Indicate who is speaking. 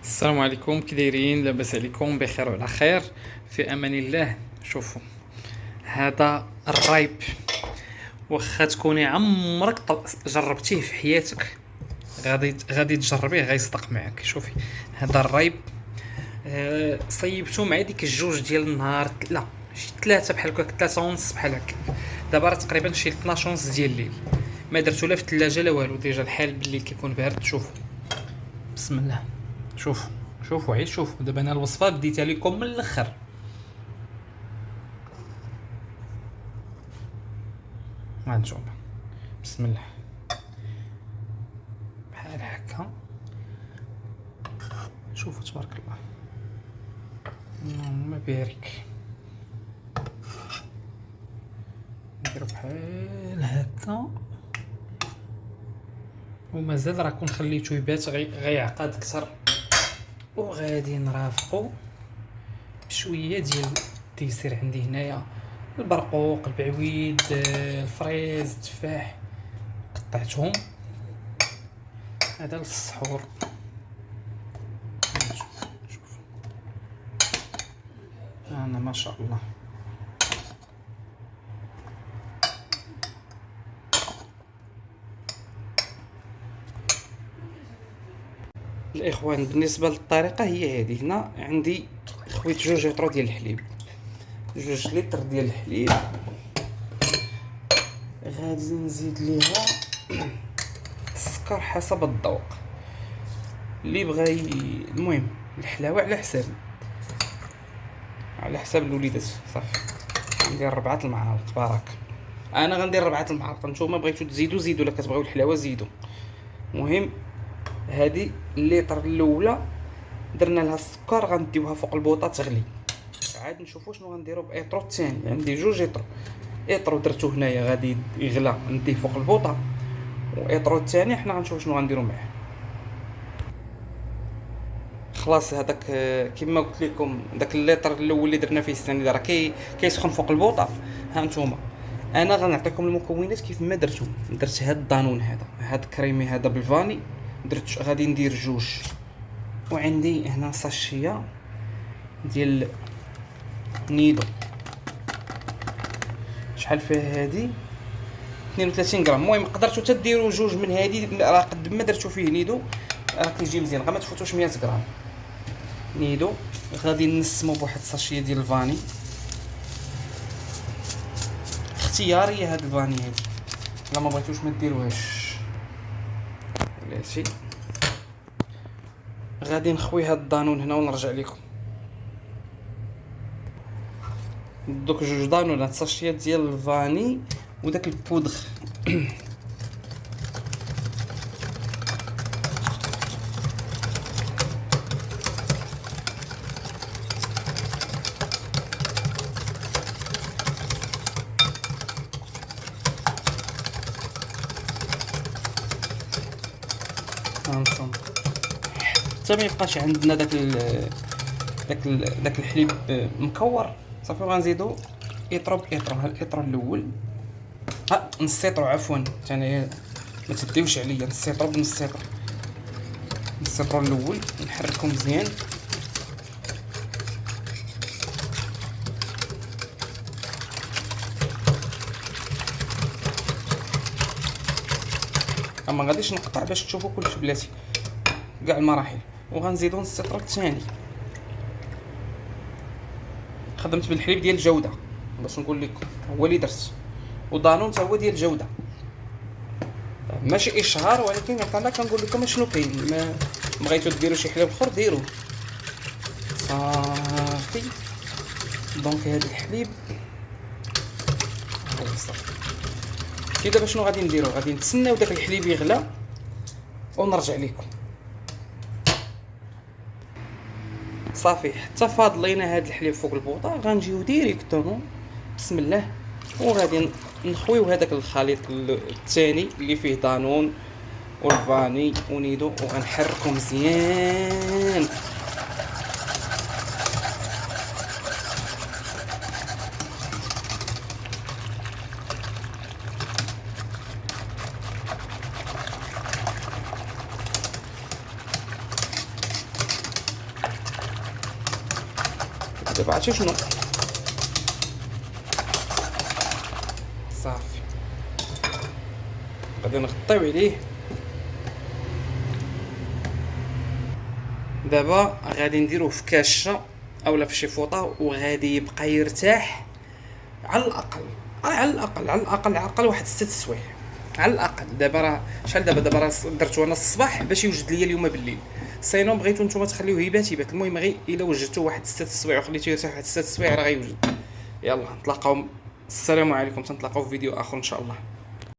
Speaker 1: السلام عليكم، كي دايرين؟ لاباس عليكم؟ بخير وعلى خير، في امان الله. شوفوا هذا الرايب، واخا تكوني عمرك جربتيه في حياتك، غادي تجربيه غيصدق معك. شوفي هذا الرايب، صيبتو مع ديك الجوج ديال النهار، لا شي ثلاثة بحال هكاك، ثلاثة ونص بحال هكا. دابا راه تقريبا شي 12 ونص ديال الليل، ما درتو لا في الثلاجة لا والو. ديجا الحال بالليل كيكون بارد. شوفوا بسم الله، شوفوا شوفوا عيد، شوفوا دابا انا الوصفه بديتها لكم من الاخر. هانتوما بسم الله، بحال هكا. شوفوا تبارك الله، اللهم بارك. نديرو بحال هكا، ومازال راه كون خليتو يبات غيعقد كثر. وغادي نرافقو بشويه ديال التيسير. عندي هنايا البرقوق، البعويد، الفريز، التفاح، قطعتهم. هذا للسحور. شوف انا ما شاء الله. الاخوان بالنسبه للطريقه هي هذه. هنا عندي خويت 2 لتر ديال الحليب، 2 لتر ديال الحليب. غادي نزيد ليها السكر حسب الذوق اللي بغى المهم الحلاوه على حساب الوليدات. صافي ندير 4 المعالق بارك. انا غندير 4 المعالق، نتوما بغيتو تزيدوا زيدوا، الا كتبغيو الحلاوه زيدوا. المهم هذه الليطر الاولى درنا لها السكر، غنديوها فوق البوطه تغلي. عاد نشوفوا شنو غنديروا بايطرو الثاني. عندي 2 ايطرو درتو هنايا غادي يغلى، نديه فوق البوطه. وايطرو الثاني حنا غنشوفوا شنو غنديروا معاه. خلاص هذاك كما قلت لكم، داك الليطر الاول اللي درنا فيه السنيده راه كيسخن فوق البوطه. ها نتوما انا غنعطيكم المكونات كيف ما درتو. درت هاد الدانون، هاد الكريمي هذا بالفاني درت. غادي ندير 2. وعندي هنا ساشيه ديال نيدو. شحال فيها هادي؟ 32 غرام. المهم قدرتو تديروا 2 من هادي، راه قد ما درتو فيه نيدو راه كيجي مزيان، غير ما تفوتوش 100 غرام نيدو. غادي نسمو بواحد الساشيه ديال الفاني، اختياريه هاد الفاني هادي، الا ما بغيتوش ما ديروهاش. بلاتي غادي نخوي هاد الدانون هنا ونرجع لكم. دوك 2 دانونات، ساشيات ديال الفاني وداك البودغ. هانتوما حتى ما يبقاش عندنا داك الحليب مكور. صافي غنزيدو ايطرو بايطرو. ها الايطرو الاول، نص ايطرو عفوا، ثاني ما تديوش عليا. نص ايطرو بنص ايطرو. نص ايطرو الاول نحركو مزيان. اما غاديش نقطع باش تشوفوا كلشي بلاتي كاع المراحل. وغنزيدو نص ايطرو الثاني. خدمت بالحليب ديال الجوده باش نقول لكم، هو اللي درت. ودانون حتى هو ديال الجوده، ماشي اشهار، ولكن انا كنقول لكم شنو كاين. ما بغيتو ديروا شي حليب اخر ديروا. صافي دونك هذا الحليب صافي. دابا شنو غادي نديرو؟ غادي نتسناو داك الحليب يغلى ونرجع لكم. صافي حتى فاضلينا هاد الحليب فوق البوطه، غنجيو ديريكتومون بسم الله وغادي نخويو هذاك الخليط الثاني اللي فيه دانون والفاني ونيدو، وغنحركو مزيان. دابا عرفتي شنو صافي غادي نغطيو عليه. دابا غادي نديروه في كاشه اولا في شي فوطه وغادي يبقى يرتاح على الاقل على الاقل واحد 6 سوايع على الاقل. دابا راه شحال دابا راه درتو انا الصباح باش يوجد ليا اليوم بالليل. سينو بغيتو نتوما تخليوه يبات. المهم غير الا وجدتو واحد 6 سوايع وخليتو يرتاح واحد 6 سوايع راه غيوجد. يلا نتلاقاو. السلام عليكم، تنتلاقاو في فيديو اخر ان شاء الله.